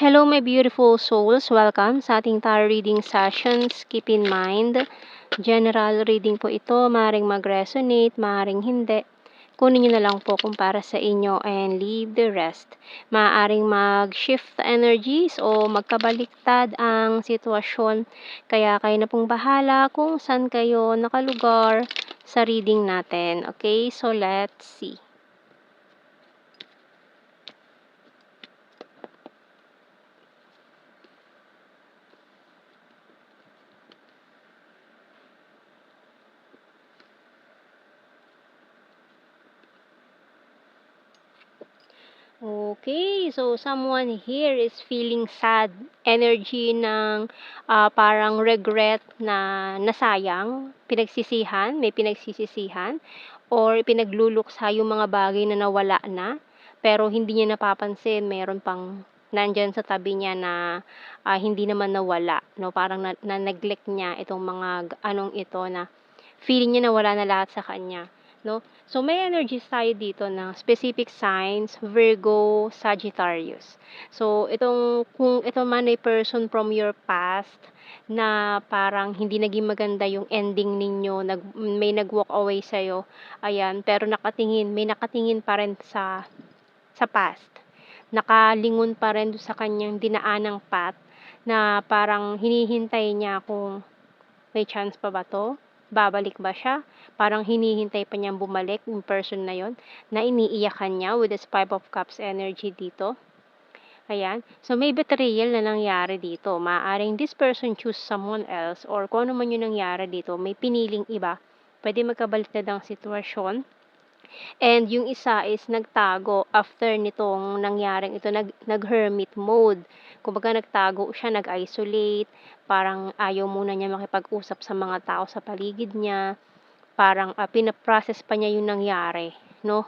Hello, my beautiful souls. Welcome sa ating tarot reading sessions. Keep in mind, general reading po ito. Maaaring mag-resonate, maaaring hindi. Kunin nyo na lang po kung para sa inyo and leave the rest. Maaaring mag-shift energies o magkabaliktad ang sitwasyon. Kaya kayo na pong bahala kung saan kayo nakalugar sa reading natin. Okay, so let's see. Okay, so someone here is feeling sad, energy ng parang regret na nasayang, pinagsisihan, may pinagsisisihan, or pinagluluksa yung mga bagay na nawala na, pero hindi niya napapansin, meron pang nandyan sa tabi niya na hindi naman nawala, no? Parang na-neglect niya itong mga anong ito na feeling niya na wala na lahat sa kanya. No? So, may energies tayo dito na specific signs, Virgo, Sagittarius. So, kung ito man ay person from your past na parang hindi naging maganda yung ending ninyo, may nag-walk away sa'yo, ayan, pero may nakatingin pa rin sa past. Nakalingon pa rin sa kanyang dinaanang path na parang hinihintay niya kung may chance pa ba to? Babalik ba siya? Parang hinihintay pa niyang bumalik yung person na yon na iniiyakan niya with this 5 of Cups energy dito. Ayan. So, may betrayal na nangyari dito. Maaring this person choose someone else or kung ano man yung nangyari dito, may piniling iba. Pwede magkabaliktad ang sitwasyon. And yung isa is nagtago after nitong nangyaring ito, nag-hermit mode. Kumbaga nagtago siya, nag-isolate, parang ayaw muna niya makipag-usap sa mga tao sa paligid niya, parang pinaprocess pa niya yung nangyari, no?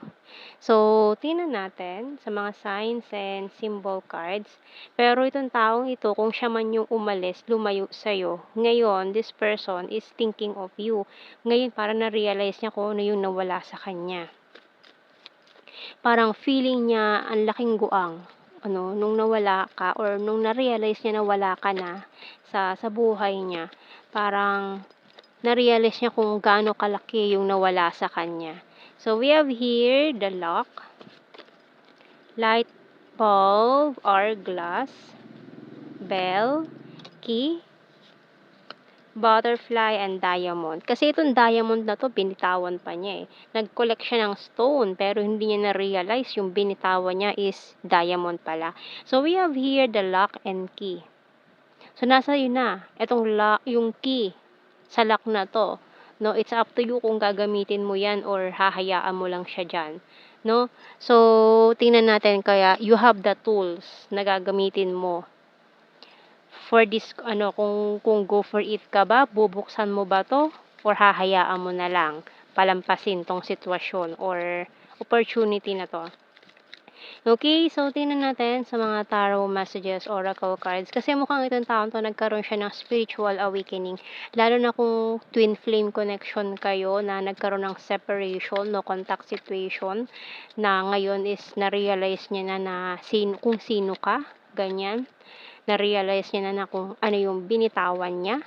So, tingnan natin sa mga signs and symbol cards. Pero itong taong ito, kung siya man yung umalis, lumayo sa'yo, ngayon, this person is thinking of you. Ngayon, parang na-realize niya kung ano yung nawala sa kanya. Parang feeling niya ang laking guang, nung nawala ka or nung na-realize niya na wala ka na sa buhay niya. Parang na-realize niya kung gaano kalaki yung nawala sa kanya. So, we have here the lock, light bulb, hourglass, bell, key, butterfly, and diamond. Kasi itong diamond na to, binitawan pa niya eh. Nag-collect siya ng stone, pero hindi niya na-realize yung binitawan niya is diamond pala. So, we have here the lock and key. So, nasa yun na. Itong lock, yung key sa lock na to. No, it's up to you kung gagamitin mo yan or hahayaan mo lang siya dyan. No? So, tingnan natin kaya you have the tools na gagamitin mo for this, kung go for it ka ba, bubuksan mo ba to or hahayaan mo na lang palampasin tong sitwasyon or opportunity na to. Okay, so tingnan natin sa mga tarot messages, oracle cards. Kasi mukhang itong taon to nagkaroon siya ng spiritual awakening. Lalo na kung twin flame connection kayo na nagkaroon ng separation, no contact situation, na ngayon is na-realize niya na kung sino ka, ganyan. Na-realize niya na kung ano yung binitawan niya,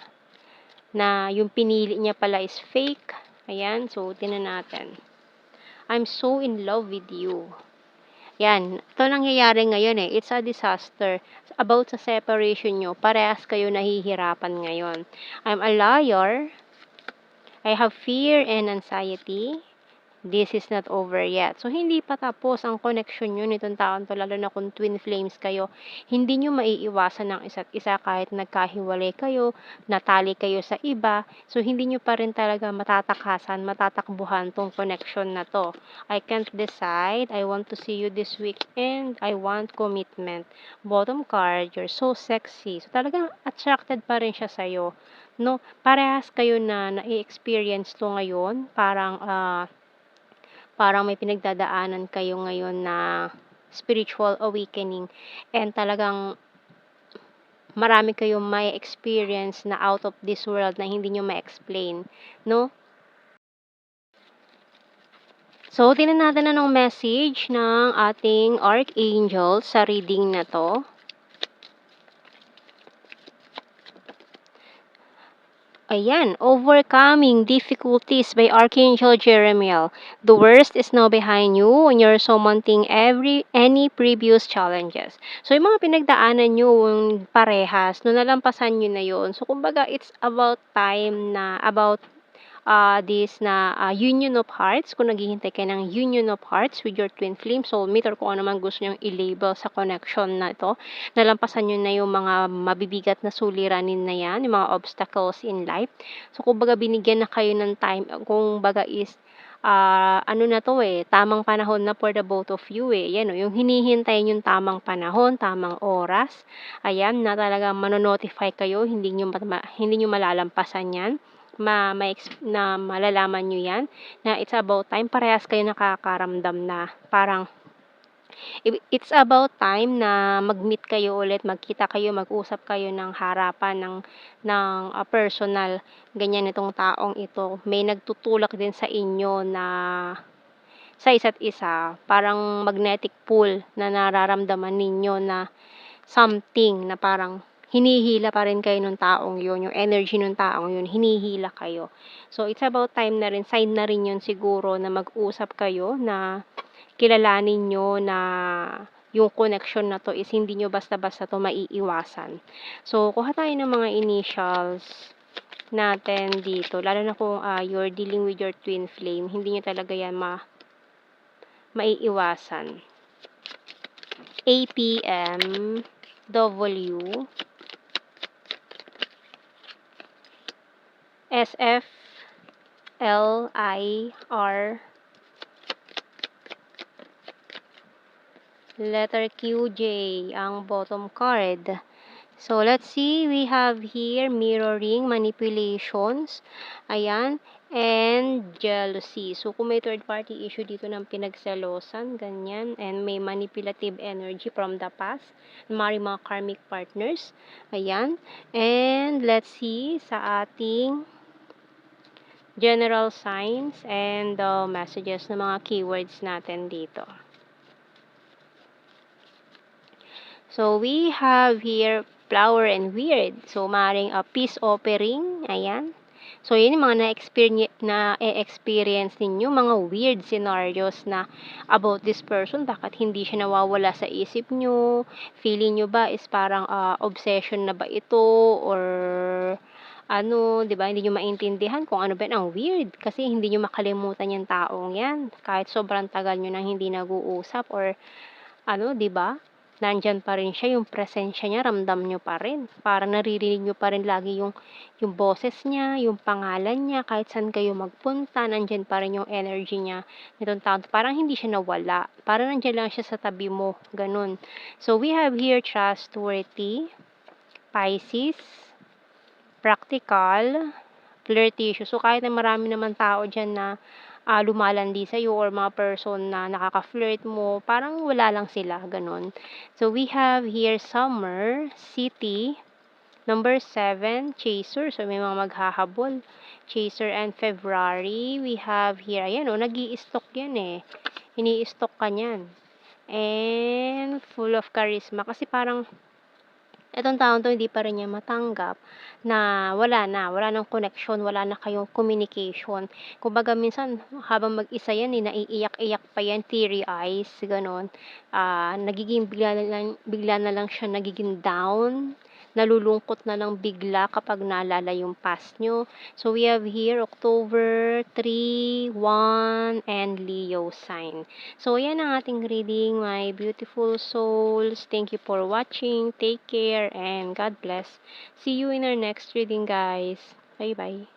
na yung pinili niya pala is fake. Ayan, so tingnan natin. I'm so in love with you. Yan, ito nangyayari ngayon eh. It's a disaster. About sa separation nyo, parehas kayo nahihirapan ngayon. I'm a liar. I have fear and anxiety. This is not over yet. So, hindi pa tapos ang connection nyo nitong taon to, lalo na kung twin flames kayo. Hindi nyo maiiwasan ng isa't isa kahit nagkahiwalay kayo, natali kayo sa iba. So, hindi nyo pa rin talaga matatakasan, matatakbuhan tong connection na to. I can't decide. I want to see you this week and I want commitment. Bottom card, you're so sexy. So, talagang attracted pa rin siya sa'yo. No? Parehas kayo na na-experience to ngayon. Parang may pinagdadaanan kayo ngayon na spiritual awakening and talagang marami kayong may experience na out of this world na hindi nyo ma-explain, no? So, tingnan natin anong message ng ating Archangel sa reading na to. Ayan, Overcoming Difficulties by Archangel Jeremiel. The worst is now behind you when you're surmounting any previous challenges. So, yung mga pinagdaanan nyo yung parehas, no nalampasan nyo na yun. So, kumbaga, it's about time na, about this na union of hearts, kung naghihintay kayo ng union of hearts with your twin flame soulmate or kung ano man gusto nyong i-label sa connection na ito, nalampasan nyo na yung mga mabibigat na suliranin na yan, yung mga obstacles in life. So, kumbaga binigyan na kayo ng time, kung baga is ano na to tamang panahon na for the both of you yan yung hinihintay yung tamang panahon, tamang oras, ayan, na talagang mano-notify kayo, hindi nyo malalampasan yan, na malalaman nyo yan, na it's about time, parehas kayo nakakaramdam na parang it's about time na mag-meet kayo ulit, magkita kayo, mag-usap kayo ng harapan ng personal, ganyan itong taong ito. May nagtutulak din sa inyo na sa isa't isa, parang magnetic pull na nararamdaman ninyo na something na parang hinihila pa rin kayo nung taong yun, yung energy nung taong yun, hinihila kayo. So, it's about time na rin, sign na rin yun siguro na mag-usap kayo, na kilalanin nyo na yung connection na to is hindi nyo basta-basta to maiiwasan. So, kuha tayo ng mga initials natin dito, lalo na kung you're dealing with your twin flame, hindi nyo talaga yan maiiwasan. APM, W, SF, LIR, letter QJ, ang bottom card. So, let's see, we have here mirroring, manipulations, ayan, and jealousy. So, kung may third party issue dito ng pinagselosan, ganyan, and may manipulative energy from the past, mga karmic partners, ayan, and let's see sa ating general signs and messages ng mga keywords natin dito. So, we have here flower and weird. So, maaaring peace offering. Ayan. So, yun yung mga na-experience ninyo, mga weird scenarios na about this person. Bakit hindi siya nawawala sa isip nyo? Feeling nyo ba is parang obsession na ba ito? Or ano, di ba? Hindi nyo maintindihan kung ano ba yun. Ang weird. Kasi hindi nyo makalimutan yung taong yan. Kahit sobrang tagal nyo nang hindi nag-uusap or ano, di ba? Nandyan pa rin siya, yung presensya niya, ramdam nyo pa rin. Parang naririnig nyo pa rin lagi yung boses niya, yung pangalan niya, kahit saan kayo magpunta, nandyan pa rin yung energy niya. Nitong taon, parang hindi siya nawala. Parang nandyan lang siya sa tabi mo, ganun. So, we have here trustworthy, Pisces, practical, flirtatious. So, kahit na marami naman tao dyan na lumalandi sa'yo or mga person na nakaka-flirt mo, parang wala lang sila, ganun. So, we have here summer, city, number 7, chaser. So, may mga maghahabol. Chaser and February. We have here, ayan nag-i-stock yan Ini-stock ka niyan. And full of charisma. Kasi parang etong taong 'to hindi pa rin niya matanggap na wala ng connection, wala na kayong communication. Kumbaga minsan habang mag-isa yan, naiiyak-iyak pa yan, teary eyes, gano'n. Nagiging bigla na lang siya nagiging down, nalulungkot na lang bigla kapag naalala yung past nyo. So, we have here October 3, 1, and Leo sign. So, yan ang ating reading, my beautiful souls. Thank you for watching. Take care and God bless. See you in our next reading, guys. Bye-bye.